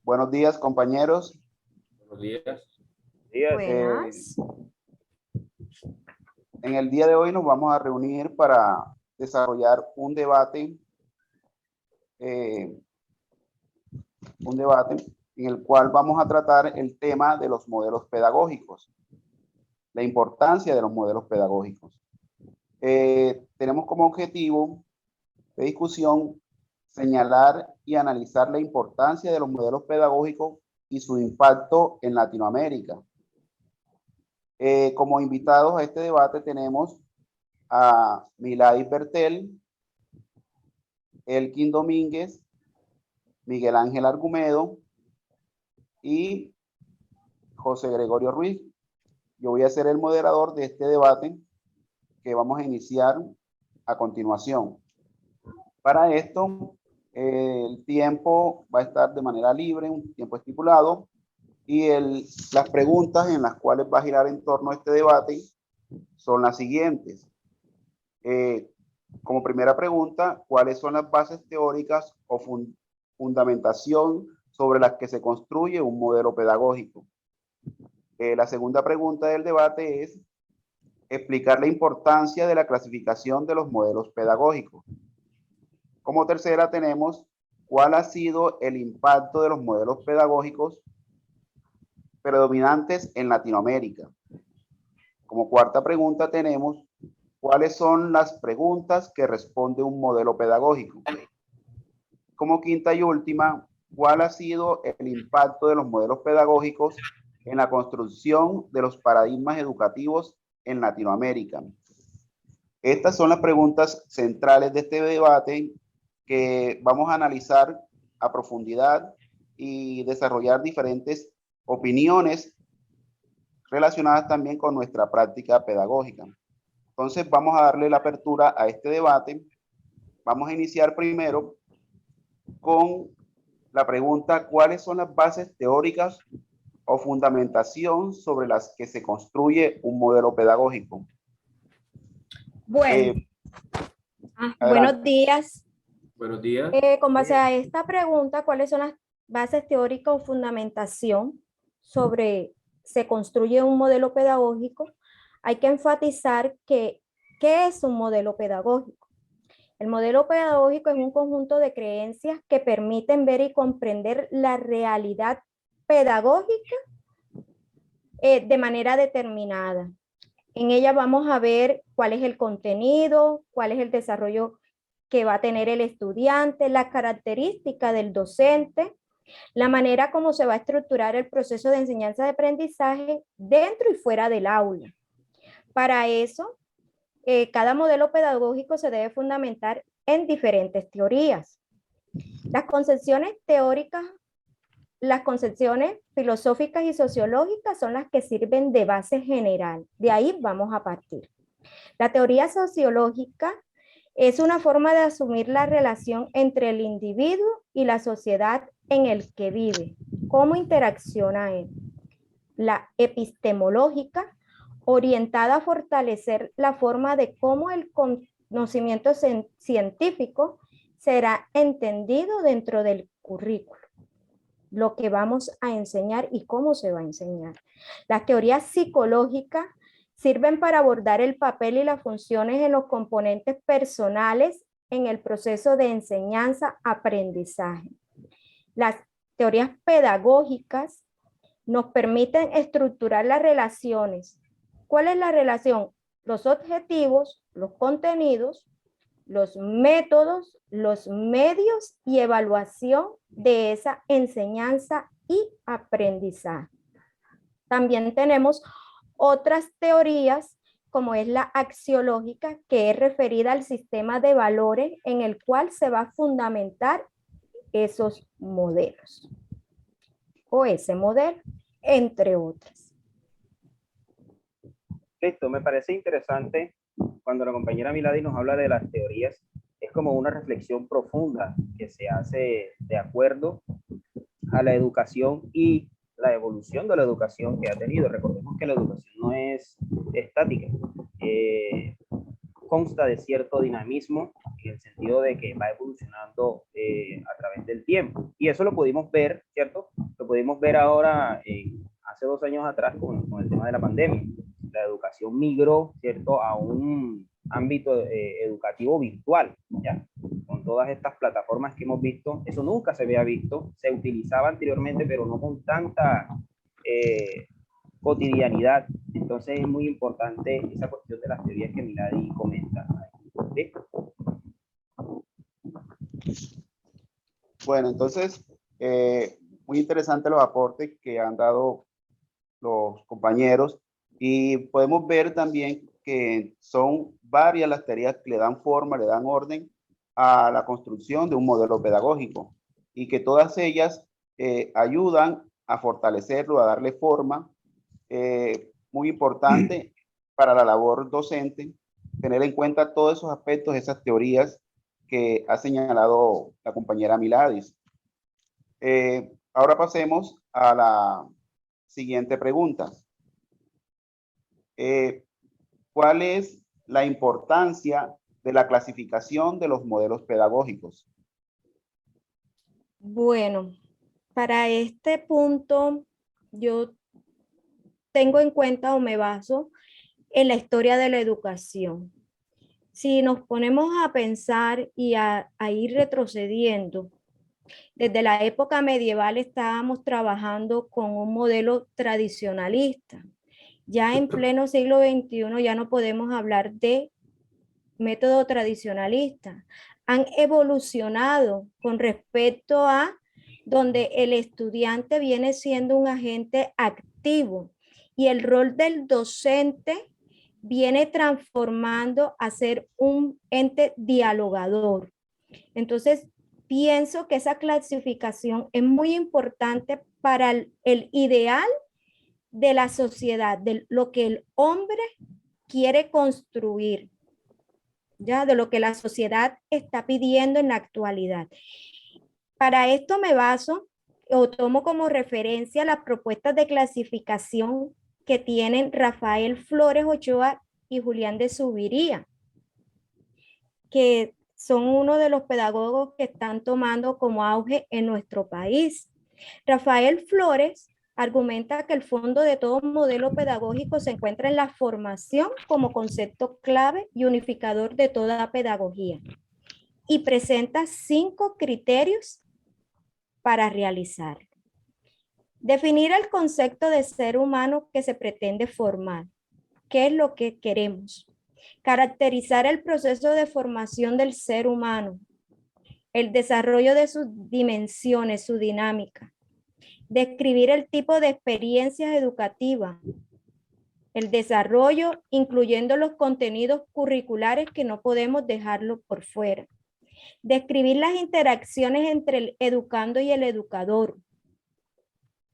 Buenos días, compañeros. Buenos días. Buenas. En el día de hoy nos vamos a reunir para desarrollar un debate en el cual vamos a tratar el tema de los modelos pedagógicos, la importancia de los modelos pedagógicos. Tenemos como objetivo de discusión señalar y analizar la importancia de los modelos pedagógicos y su impacto en Latinoamérica. Como invitados a este debate tenemos a Milady Bertel, Elkin Domínguez, Miguel Ángel Argumedo y José Gregorio Ruiz. Yo voy a ser el moderador de este debate que vamos a iniciar a continuación. Para esto, el tiempo va a estar de manera libre, un tiempo estipulado, y las preguntas en las cuales va a girar en torno a este debate son las siguientes. Como primera pregunta, ¿cuáles son las bases teóricas o fundamentación sobre las que se construye un modelo pedagógico? La segunda pregunta del debate es explicar la importancia de la clasificación de los modelos pedagógicos. Como tercera tenemos cuál ha sido el impacto de los modelos pedagógicos predominantes en Latinoamérica. Como cuarta pregunta tenemos cuáles son las preguntas que responde un modelo pedagógico. Como quinta y última, cuál ha sido el impacto de los modelos pedagógicos en la construcción de los paradigmas educativos en Latinoamérica. Estas son las preguntas centrales de este debate que vamos a analizar a profundidad y desarrollar diferentes opiniones relacionadas también con nuestra práctica pedagógica. Entonces vamos a darle la apertura a este debate. Vamos a iniciar primero con la pregunta: ¿cuáles son las bases teóricas o fundamentación sobre las que se construye un modelo pedagógico? Bueno, buenos días. Buenos días. Con base a esta pregunta, ¿cuáles son las bases teóricas o fundamentación sobre se construye un modelo pedagógico? Hay que enfatizar que ¿qué es un modelo pedagógico? El modelo pedagógico es un conjunto de creencias que permiten ver y comprender la realidad pedagógica de manera determinada. En ella vamos a ver cuál es el contenido, cuál es el desarrollo que va a tener el estudiante, la característica del docente, la manera como se va a estructurar el proceso de enseñanza de aprendizaje dentro y fuera del aula. Para eso, cada modelo pedagógico se debe fundamentar en diferentes teorías. Las concepciones teóricas, las concepciones filosóficas y sociológicas son las que sirven de base general. De ahí vamos a partir. La teoría sociológica es una forma de asumir la relación entre el individuo y la sociedad en el que vive. ¿Cómo interacciona él? La epistemológica, orientada a fortalecer la forma de cómo el conocimiento científico será entendido dentro del currículo, lo que vamos a enseñar y cómo se va a enseñar. Las teorías psicológicas sirven para abordar el papel y las funciones en los componentes personales en el proceso de enseñanza-aprendizaje. Las teorías pedagógicas nos permiten estructurar las relaciones. ¿Cuál es la relación? Los objetivos, los contenidos, los métodos, los medios y evaluación de esa enseñanza y aprendizaje. También tenemos otras teorías, como es la axiológica, que es referida al sistema de valores en el cual se va a fundamentar esos modelos o ese modelo, entre otras. Listo, me parece interesante cuando la compañera Milady nos habla de las teorías. Es como una reflexión profunda que se hace de acuerdo a la educación y la evolución de la educación que ha tenido. Recordemos que la educación no es estática, consta de cierto dinamismo en el sentido de que va evolucionando a través del tiempo. Y eso lo pudimos ver, ¿cierto?, pudimos ver ahora, hace 2 años atrás, con el tema de la pandemia. La educación migró, ¿cierto?, a un ámbito educativo virtual, ¿ya? Con todas estas plataformas que hemos visto, eso nunca se había visto, se utilizaba anteriormente, pero no con tanta cotidianidad. Entonces es muy importante esa cuestión de las teorías que Milady comenta. ¿Sí? Bueno, entonces, muy interesante los aportes que han dado los compañeros y podemos ver también que son varias las teorías que le dan forma, le dan orden a la construcción de un modelo pedagógico y que todas ellas ayudan a fortalecerlo, a darle forma. Muy importante para la labor docente tener en cuenta todos esos aspectos, esas teorías que ha señalado la compañera Miladis. Ahora pasemos a la siguiente pregunta. ¿Cuál es la importancia de la clasificación de los modelos pedagógicos? Bueno, para este punto yo tengo en cuenta o me baso en la historia de la educación. Si nos ponemos a pensar y a ir retrocediendo, desde la época medieval estábamos trabajando con un modelo tradicionalista. Ya en pleno siglo XXI ya no podemos hablar de método tradicionalista. Han evolucionado con respecto a donde el estudiante viene siendo un agente activo y el rol del docente viene transformando a ser un ente dialogador. Entonces, pienso que esa clasificación es muy importante para el ideal de la sociedad, de lo que el hombre quiere construir, ya de lo que la sociedad está pidiendo en la actualidad. Para esto me baso o tomo como referencia las propuestas de clasificación que tienen Rafael Flores Ochoa y Julián de Zuviría, que son uno de los pedagogos que están tomando como auge en nuestro país. Rafael Flores argumenta que el fondo de todo modelo pedagógico se encuentra en la formación como concepto clave y unificador de toda pedagogía y presenta 5 criterios para realizar. Definir el concepto de ser humano que se pretende formar. ¿Qué es lo que queremos? Caracterizar el proceso de formación del ser humano, el desarrollo de sus dimensiones, su dinámica. Describir el tipo de experiencias educativas, el desarrollo, incluyendo los contenidos curriculares que no podemos dejarlo por fuera. Describir las interacciones entre el educando y el educador,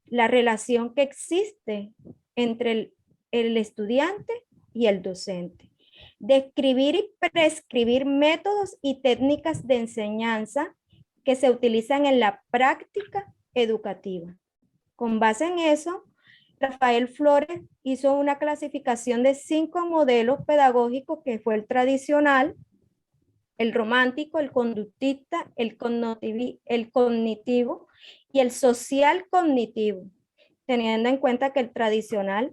la relación que existe entre el estudiante y el docente. Describir y prescribir métodos y técnicas de enseñanza que se utilizan en la práctica educativa. Con base en eso, Rafael Flores hizo una clasificación de 5 modelos pedagógicos, que fue el tradicional, el romántico, el conductista, el cognitivo y el social cognitivo, teniendo en cuenta que el tradicional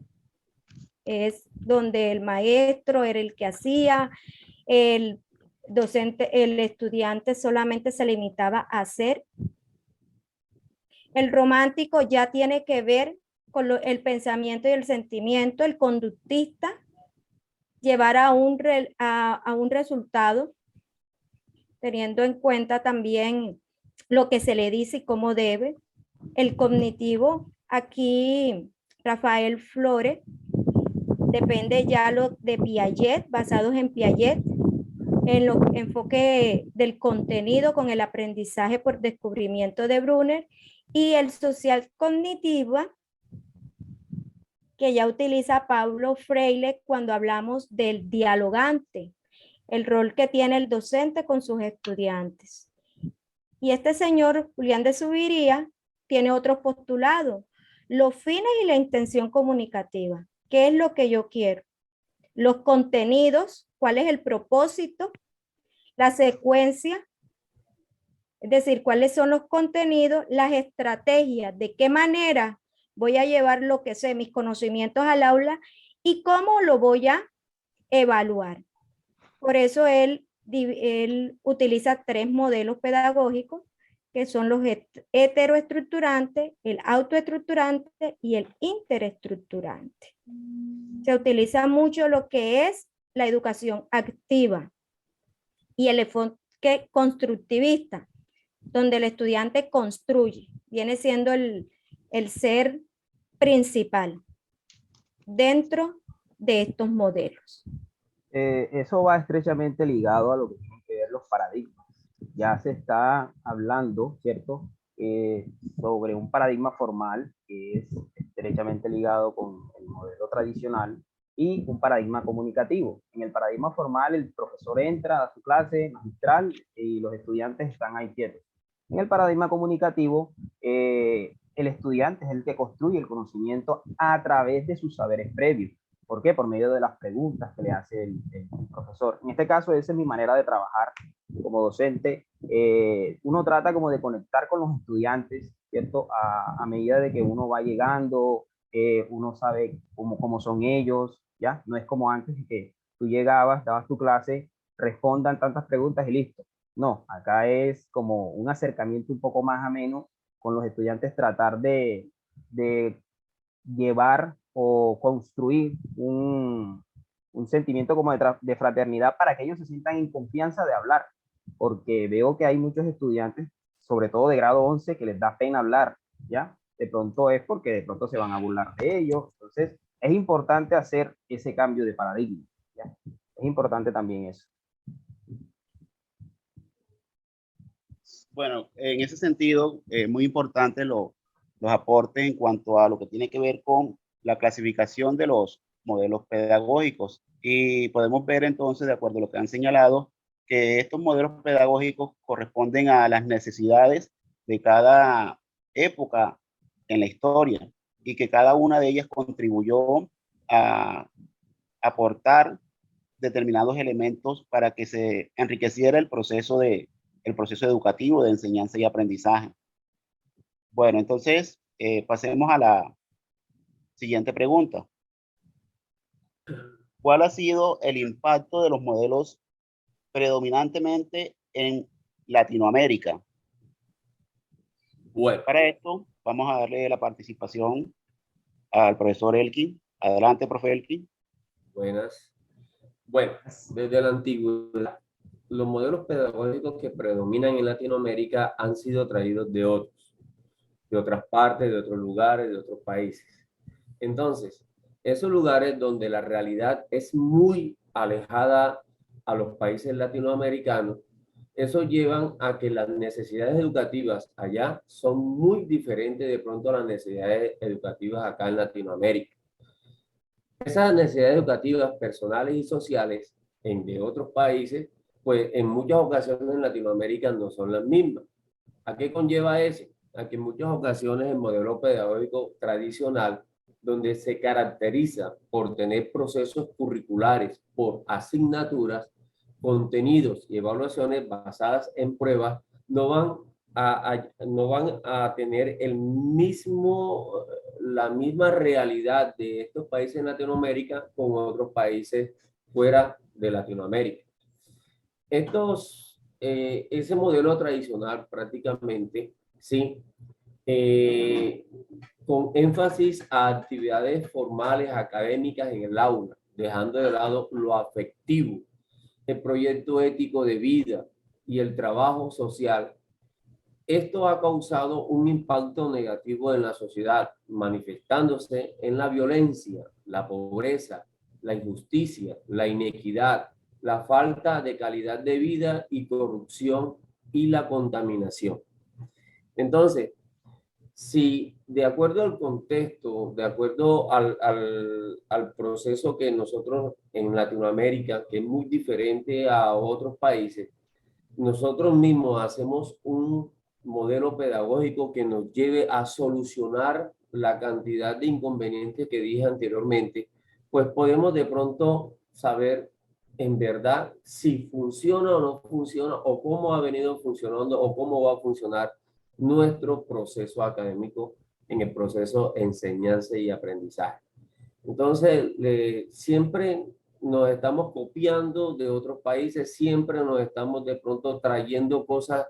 es donde el maestro era el que hacía, el docente, el estudiante solamente se limitaba a hacer. El romántico ya tiene que ver con el pensamiento y el sentimiento, el conductista, llevar a un resultado, teniendo en cuenta también lo que se le dice y cómo debe. El cognitivo, aquí Rafael Flores, depende ya de Piaget, basados en Piaget, en los enfoque del contenido con el aprendizaje por descubrimiento de Brunner, y el social cognitiva, que ya utiliza Paulo Freire cuando hablamos del dialogante, el rol que tiene el docente con sus estudiantes. Y este señor, Julián de Zuviría, tiene otro postulado, los fines y la intención comunicativa. ¿Qué es lo que yo quiero? Los contenidos, ¿cuál es el propósito? La secuencia Es decir, cuáles son los contenidos, las estrategias, de qué manera voy a llevar lo que sé, mis conocimientos al aula y cómo lo voy a evaluar. Por eso él utiliza 3 modelos pedagógicos, que son los heteroestructurantes, el autoestructurante y el interestructurante. Se utiliza mucho lo que es la educación activa y el enfoque constructivista, donde el estudiante construye, viene siendo el ser principal dentro de estos modelos. Eso va estrechamente ligado a lo que tienen que ver los paradigmas. Ya se está hablando, ¿cierto? Sobre un paradigma formal que es estrechamente ligado con el modelo tradicional y un paradigma comunicativo. En el paradigma formal, el profesor entra a su clase magistral y los estudiantes están ahí quietos. En el paradigma comunicativo, el estudiante es el que construye el conocimiento a través de sus saberes previos. ¿Por qué? Por medio de las preguntas que le hace el profesor. En este caso, esa es mi manera de trabajar como docente. Uno trata como de conectar con los estudiantes, ¿cierto? A medida de que uno va llegando, uno sabe cómo son ellos, ¿ya? No es como antes que tú llegabas, dabas tu clase, respondan tantas preguntas y listo. No, acá es como un acercamiento un poco más ameno con los estudiantes, tratar de llevar o construir un sentimiento como de fraternidad para que ellos se sientan en confianza de hablar, porque veo que hay muchos estudiantes, sobre todo de grado 11, que les da pena hablar, ¿ya? De pronto es porque de pronto se van a burlar de ellos, entonces es importante hacer ese cambio de paradigma, ¿ya? Es importante también eso. Bueno, en ese sentido, muy importante los aportes en cuanto a lo que tiene que ver con la clasificación de los modelos pedagógicos. Y podemos ver entonces, de acuerdo a lo que han señalado, que estos modelos pedagógicos corresponden a las necesidades de cada época en la historia y que cada una de ellas contribuyó a aportar determinados elementos para que se enriqueciera el proceso educativo de enseñanza y aprendizaje. Bueno, entonces pasemos a la siguiente pregunta. ¿Cuál ha sido el impacto de los modelos predominantemente en Latinoamérica? Bueno, Para esto vamos a darle la participación al profesor Elkin. Adelante, profe Elkin. buenas. Bueno, desde la antigüedad, los modelos pedagógicos que predominan en Latinoamérica han sido traídos de otras partes, de otros lugares, de otros países. Entonces, esos lugares donde la realidad es muy alejada a los países latinoamericanos, eso llevan a que las necesidades educativas allá son muy diferentes de pronto a las necesidades educativas acá en Latinoamérica. Esas necesidades educativas personales y sociales de otros países, pues en muchas ocasiones en Latinoamérica no son las mismas. ¿A qué conlleva eso? A que en muchas ocasiones el modelo pedagógico tradicional, donde se caracteriza por tener procesos curriculares por asignaturas, contenidos y evaluaciones basadas en pruebas, no van a tener la misma realidad de estos países en Latinoamérica con otros países fuera de Latinoamérica. Ese modelo tradicional prácticamente, sí, con énfasis a actividades formales académicas en el aula, dejando de lado lo afectivo, el proyecto ético de vida y el trabajo social. Esto ha causado un impacto negativo en la sociedad, manifestándose en la violencia, la pobreza, la injusticia, la inequidad, la falta de calidad de vida y corrupción y la contaminación. Entonces, si de acuerdo al contexto, de acuerdo al proceso que nosotros en Latinoamérica, que es muy diferente a otros países, nosotros mismos hacemos un modelo pedagógico que nos lleve a solucionar la cantidad de inconvenientes que dije anteriormente, pues podemos de pronto saber en verdad si funciona o no funciona, o cómo ha venido funcionando, o cómo va a funcionar nuestro proceso académico en el proceso de enseñanza y aprendizaje. Entonces, siempre nos estamos copiando de otros países, siempre nos estamos de pronto trayendo cosas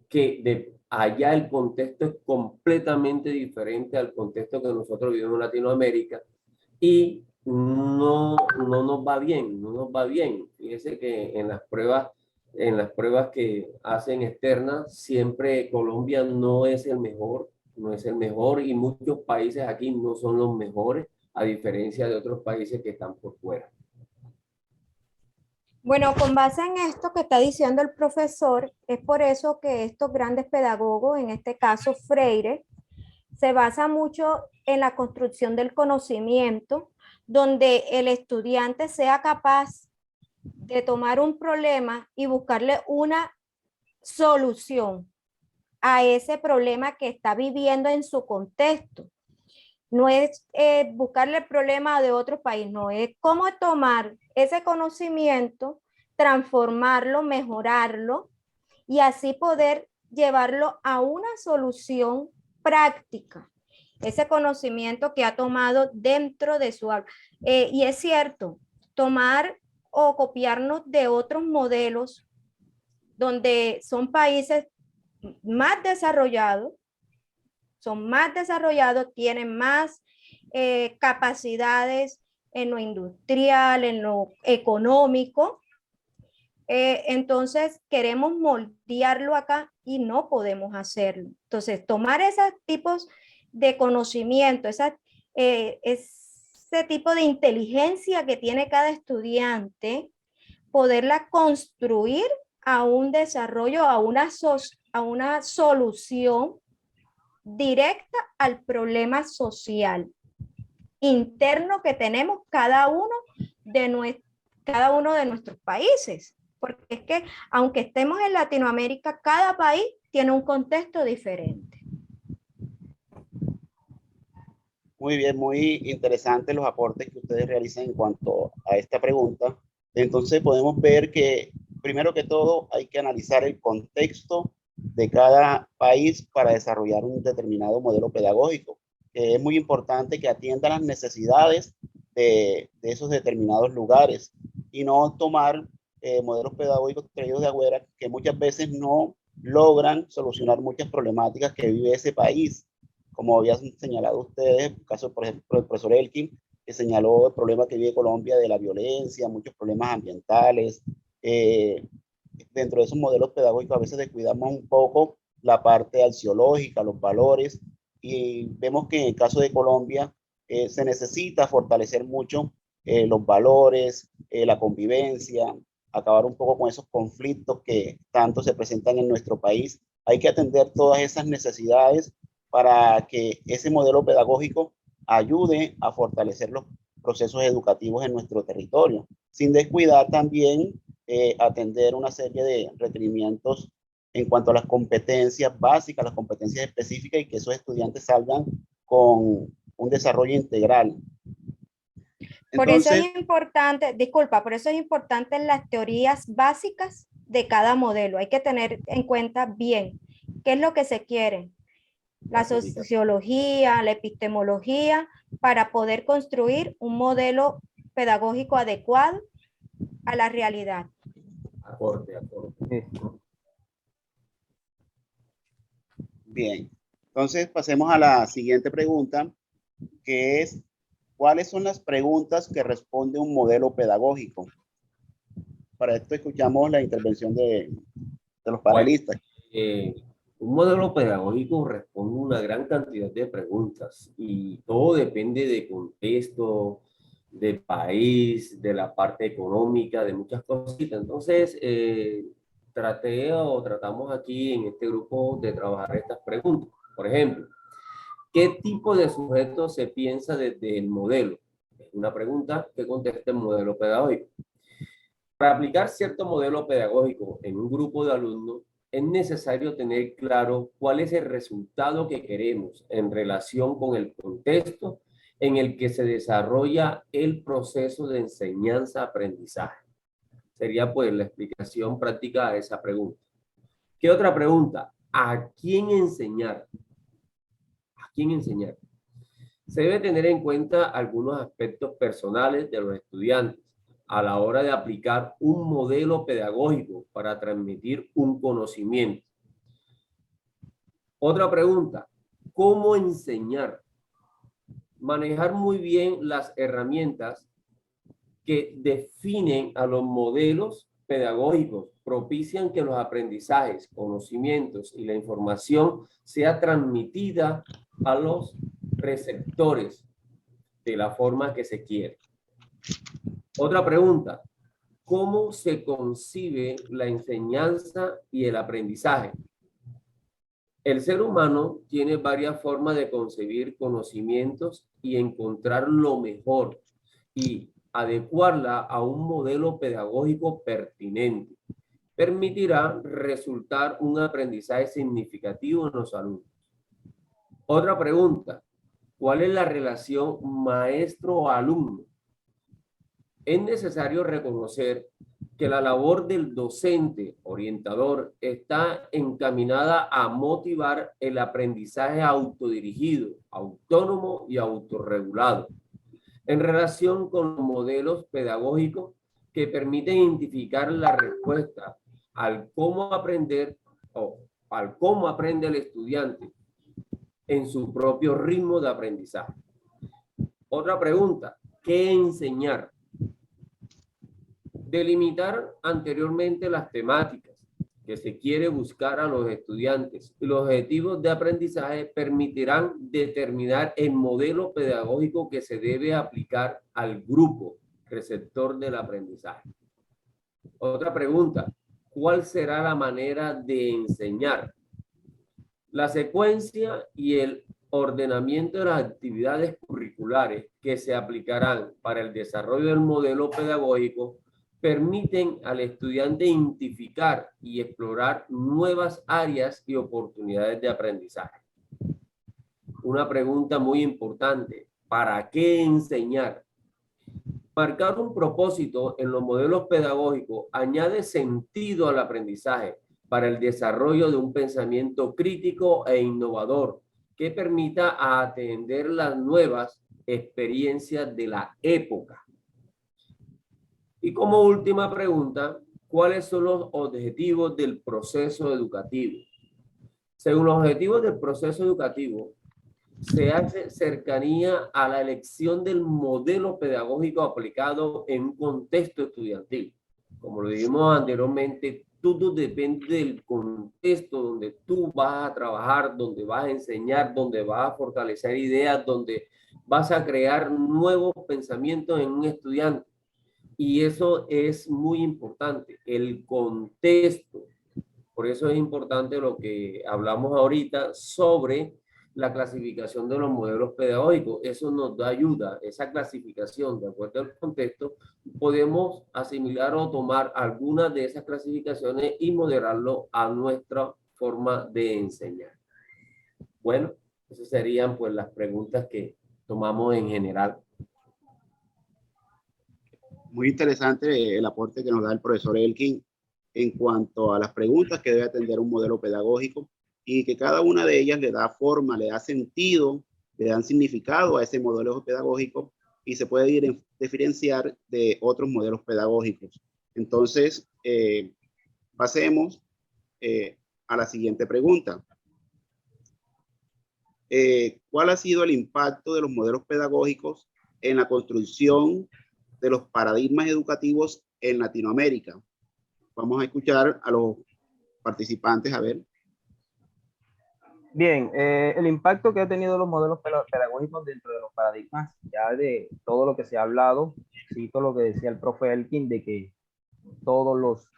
que de allá el contexto es completamente diferente al contexto que nosotros vivimos en Latinoamérica y no nos va bien, no nos va bien. Fíjese que en las pruebas que hacen externas, siempre Colombia no es el mejor, no es el mejor y muchos países aquí no son los mejores, a diferencia de otros países que están por fuera. Bueno, con base en esto que está diciendo el profesor, es por eso que estos grandes pedagogos, en este caso Freire, se basa mucho en la construcción del conocimiento, donde el estudiante sea capaz de tomar un problema y buscarle una solución a ese problema que está viviendo en su contexto. No es buscarle el problema de otro país, no, es cómo tomar ese conocimiento, transformarlo, mejorarlo y así poder llevarlo a una solución práctica. Ese conocimiento que ha tomado dentro de su aula. Y es cierto, tomar o copiarnos de otros modelos donde son países más desarrollados, tienen más capacidades en lo industrial, en lo económico. Entonces queremos moldearlo acá y no podemos hacerlo. Entonces, tomar esos tipos de conocimiento, ese tipo de inteligencia que tiene cada estudiante, poderla construir a un desarrollo, a una solución directa al problema social interno que tenemos cada uno de nuestros países. Porque es que aunque estemos en Latinoamérica, cada país tiene un contexto diferente. Muy bien, muy interesantes los aportes que ustedes realizan en cuanto a esta pregunta. Entonces podemos ver que primero que todo hay que analizar el contexto de cada país para desarrollar un determinado modelo pedagógico, que es muy importante que atienda las necesidades de esos determinados lugares y no tomar modelos pedagógicos traídos de afuera que muchas veces no logran solucionar muchas problemáticas que vive ese país. Como habían señalado ustedes, el caso, por ejemplo, del profesor Elkin, que señaló el problema que vive Colombia de la violencia, muchos problemas ambientales. Dentro de esos modelos pedagógicos a veces descuidamos un poco la parte axiológica, los valores, y vemos que en el caso de Colombia se necesita fortalecer mucho los valores, la convivencia, acabar un poco con esos conflictos que tanto se presentan en nuestro país. Hay que atender todas esas necesidades para que ese modelo pedagógico ayude a fortalecer los procesos educativos en nuestro territorio, sin descuidar también atender una serie de requerimientos en cuanto a las competencias básicas, las competencias específicas y que esos estudiantes salgan con un desarrollo integral. Por eso es importante, disculpa, por eso es importante las teorías básicas de cada modelo. Hay que tener en cuenta bien qué es lo que se quiere, la sociología, la epistemología, para poder construir un modelo pedagógico adecuado a la realidad. Acorde. Bien, entonces pasemos a la siguiente pregunta, que es, ¿cuáles son las preguntas que responde un modelo pedagógico? Para esto escuchamos la intervención de los panelistas. Un modelo pedagógico responde una gran cantidad de preguntas y todo depende de contexto, del país, de la parte económica, de muchas cositas. Entonces, tratamos aquí en este grupo de trabajar estas preguntas. Por ejemplo, ¿qué tipo de sujeto se piensa desde el modelo? Es una pregunta que contesta el modelo pedagógico. Para aplicar cierto modelo pedagógico en un grupo de alumnos, es necesario tener claro cuál es el resultado que queremos en relación con el contexto en el que se desarrolla el proceso de enseñanza-aprendizaje. Sería pues la explicación práctica de esa pregunta. ¿Qué otra pregunta? ¿A quién enseñar? ¿A quién enseñar? Se debe tener en cuenta algunos aspectos personales de los estudiantes a la hora de aplicar un modelo pedagógico para transmitir un conocimiento. Otra pregunta, ¿cómo enseñar? Manejar muy bien las herramientas que definen a los modelos pedagógicos, propician que los aprendizajes, conocimientos y la información sea transmitida a los receptores de la forma que se quiere. Otra pregunta, ¿cómo se concibe la enseñanza y el aprendizaje? El ser humano tiene varias formas de concebir conocimientos y encontrar lo mejor y adecuarla a un modelo pedagógico pertinente. Permitirá resultar un aprendizaje significativo en los alumnos. Otra pregunta, ¿cuál es la relación maestro-alumno? Es necesario reconocer que la labor del docente orientador está encaminada a motivar el aprendizaje autodirigido, autónomo y autorregulado en relación con los modelos pedagógicos que permiten identificar la respuesta al cómo aprender o al cómo aprende el estudiante en su propio ritmo de aprendizaje. Otra pregunta, ¿qué enseñar? Delimitar anteriormente las temáticas que se quiere buscar a los estudiantes y los objetivos de aprendizaje permitirán determinar el modelo pedagógico que se debe aplicar al grupo receptor del aprendizaje. Otra pregunta, ¿cuál será la manera de enseñar? La secuencia y el ordenamiento de las actividades curriculares que se aplicarán para el desarrollo del modelo pedagógico permiten al estudiante identificar y explorar nuevas áreas y oportunidades de aprendizaje. Una pregunta muy importante, ¿para qué enseñar? Marcar un propósito en los modelos pedagógicos añade sentido al aprendizaje para el desarrollo de un pensamiento crítico e innovador que permita atender las nuevas experiencias de la época. Y como última pregunta, ¿cuáles son los objetivos del proceso educativo? Según los objetivos del proceso educativo, se hace cercanía a la elección del modelo pedagógico aplicado en un contexto estudiantil. Como lo dijimos anteriormente, todo depende del contexto donde tú vas a trabajar, donde vas a enseñar, donde vas a fortalecer ideas, donde vas a crear nuevos pensamientos en un estudiante. Y eso es muy importante, el contexto. Por eso es importante lo que hablamos ahorita sobre la clasificación de los modelos pedagógicos. Eso nos da ayuda, esa clasificación, de acuerdo al contexto, podemos asimilar o tomar algunas de esas clasificaciones y modelarlo a nuestra forma de enseñar. Bueno, esas serían pues las preguntas que tomamos en general. Muy interesante el aporte que nos da el profesor Elkin en cuanto a las preguntas que debe atender un modelo pedagógico y que cada una de ellas le da forma, le da sentido, le dan significado a ese modelo pedagógico y se puede diferenciar de otros modelos pedagógicos. Entonces, pasemos a la siguiente pregunta. ¿Cuál ha sido el impacto de los modelos pedagógicos en la construcción de los paradigmas educativos en Latinoamérica? Vamos a escuchar a los participantes, a ver. Bien, el impacto que ha tenido los modelos pedagógicos dentro de los paradigmas, ya de todo lo que se ha hablado, cito lo que decía el profe Elkin, de que todos los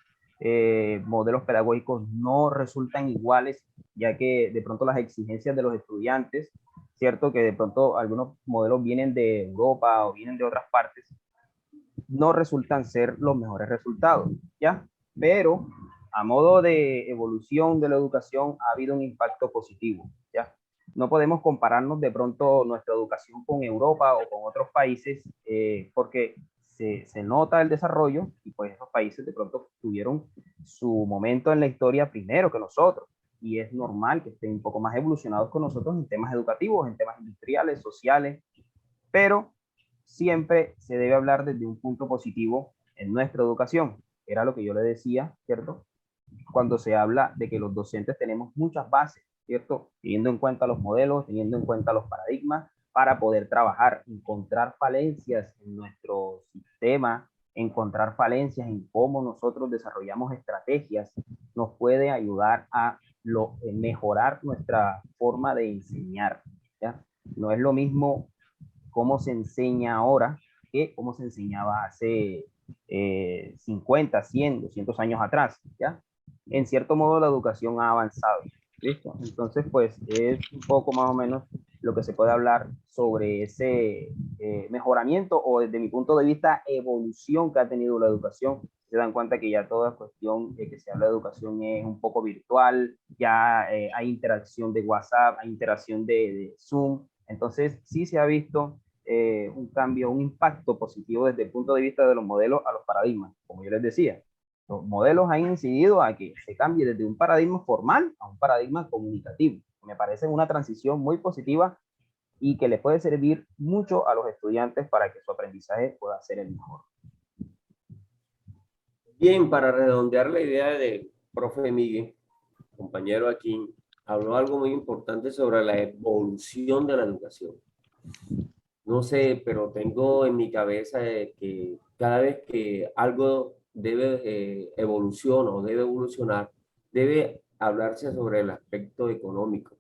modelos pedagógicos no resultan iguales, ya que de pronto las exigencias de los estudiantes, cierto que de pronto algunos modelos vienen de Europa o vienen de otras partes, no resultan ser los mejores resultados, ¿ya? Pero a modo de evolución de la educación ha habido un impacto positivo, ¿ya? No podemos compararnos de pronto nuestra educación con Europa o con otros países porque se nota el desarrollo y pues esos países de pronto tuvieron su momento en la historia primero que nosotros y es normal que estén un poco más evolucionados con nosotros en temas educativos, en temas industriales, sociales, pero siempre se debe hablar desde un punto positivo en nuestra educación. Era lo que yo le decía, ¿cierto? Cuando se habla de que los docentes tenemos muchas bases, ¿cierto? Teniendo en cuenta los modelos, teniendo en cuenta los paradigmas, para poder trabajar, encontrar falencias en nuestro sistema, encontrar falencias en cómo nosotros desarrollamos estrategias, nos puede ayudar a mejorar nuestra forma de enseñar, ¿ya? No es lo mismo cómo se enseña ahora que cómo se enseñaba hace 50, 100, 200 años atrás, ¿ya? En cierto modo la educación ha avanzado, ¿listo? Entonces, pues es un poco más o menos lo que se puede hablar sobre ese mejoramiento o desde mi punto de vista evolución que ha tenido la educación. Se dan cuenta que ya toda cuestión que se habla de educación es un poco virtual, ya hay interacción de WhatsApp, hay interacción de Zoom, entonces sí se ha visto un cambio, un impacto positivo desde el punto de vista de los modelos a los paradigmas, como yo les decía. Los modelos han incidido a que se cambie desde un paradigma formal a un paradigma comunicativo. Me parece una transición muy positiva y que le puede servir mucho a los estudiantes para que su aprendizaje pueda ser el mejor. Bien, para redondear la idea de profe Miguel, compañero aquí, habló algo muy importante sobre la evolución de la educación. No sé, pero tengo en mi cabeza que cada vez que algo debe evolucionar o debe evolucionar, debe hablarse sobre el aspecto económico.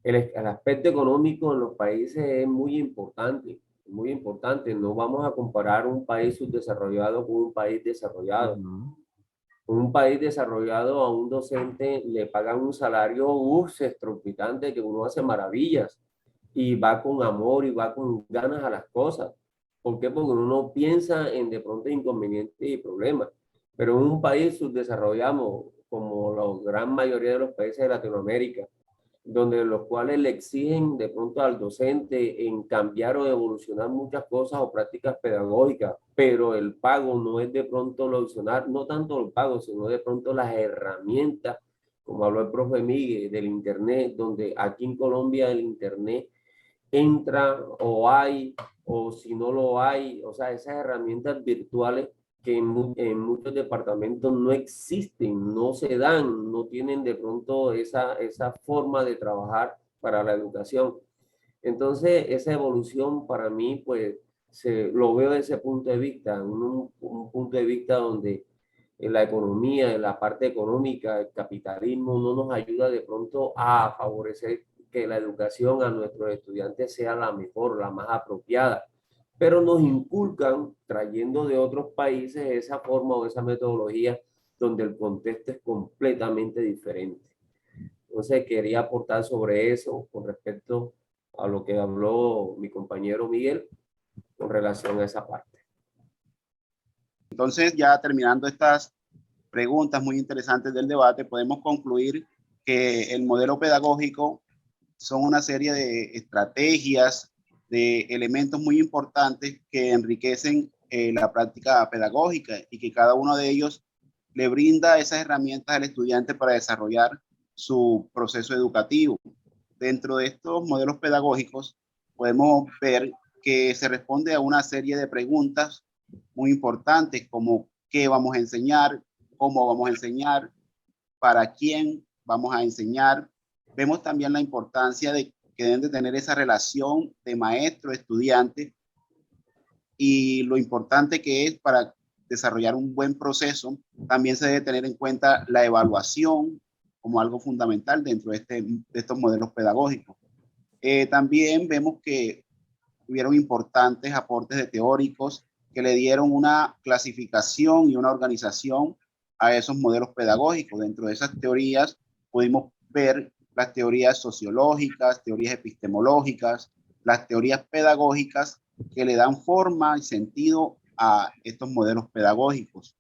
El aspecto económico en los países es muy importante, muy importante. No vamos a comparar un país subdesarrollado con un país desarrollado. Un país desarrollado a un docente le pagan un salario exorbitante que uno hace maravillas y va con amor y va con ganas a las cosas. ¿Por qué? Porque uno no piensa en de pronto inconvenientes y problemas. Pero en un país subdesarrollado como la gran mayoría de los países de Latinoamérica, donde los cuales le exigen de pronto al docente en cambiar o evolucionar muchas cosas o prácticas pedagógicas, pero el pago no es de pronto evolucionar, no tanto el pago, sino de pronto las herramientas, como habló el profe Miguel, del Internet, donde aquí en Colombia el Internet entra o hay, o si no lo hay, o sea, esas herramientas virtuales que en muchos departamentos no existen, no se dan, no tienen de pronto esa forma de trabajar para la educación. Entonces, esa evolución para mí, pues, lo veo desde ese punto de vista, un punto de vista donde en la economía, en la parte económica, el capitalismo no nos ayuda de pronto a favorecer que la educación a nuestros estudiantes sea la mejor, la más apropiada, pero nos inculcan, trayendo de otros países, esa forma o esa metodología donde el contexto es completamente diferente. Entonces, quería aportar sobre eso con respecto a lo que habló mi compañero Miguel con relación a esa parte. Entonces, ya terminando estas preguntas muy interesantes del debate, podemos concluir que el modelo pedagógico son una serie de estrategias, de elementos muy importantes que enriquecen la práctica pedagógica y que cada uno de ellos le brinda esas herramientas al estudiante para desarrollar su proceso educativo. Dentro de estos modelos pedagógicos podemos ver que se responde a una serie de preguntas muy importantes como qué vamos a enseñar, cómo vamos a enseñar, para quién vamos a enseñar. Vemos también la importancia de que deben de tener esa relación de maestro-estudiante y lo importante que es para desarrollar un buen proceso. También se debe tener en cuenta la evaluación como algo fundamental dentro de estos modelos pedagógicos. También vemos que hubieron importantes aportes de teóricos que le dieron una clasificación y una organización a esos modelos pedagógicos. Dentro de esas teorías pudimos ver las teorías sociológicas, teorías epistemológicas, las teorías pedagógicas que le dan forma y sentido a estos modelos pedagógicos.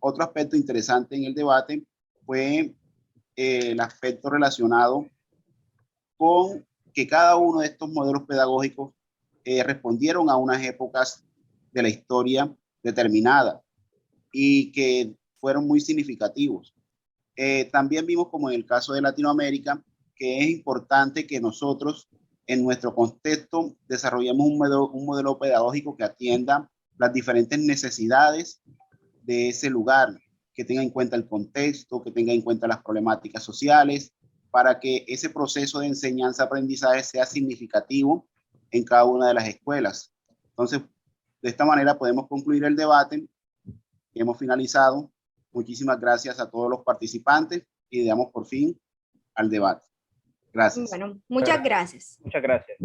Otro aspecto interesante en el debate fue el aspecto relacionado con que cada uno de estos modelos pedagógicos respondieron a unas épocas de la historia determinada y que fueron muy significativos. También vimos, como en el caso de Latinoamérica, que es importante que nosotros en nuestro contexto desarrollemos un modelo pedagógico que atienda las diferentes necesidades de ese lugar, que tenga en cuenta el contexto, que tenga en cuenta las problemáticas sociales, para que ese proceso de enseñanza-aprendizaje sea significativo en cada una de las escuelas. Entonces, de esta manera podemos concluir el debate. Hemos finalizado. Muchísimas gracias a todos los participantes y damos por fin al debate. Gracias. Bueno, muchas gracias. Muchas gracias.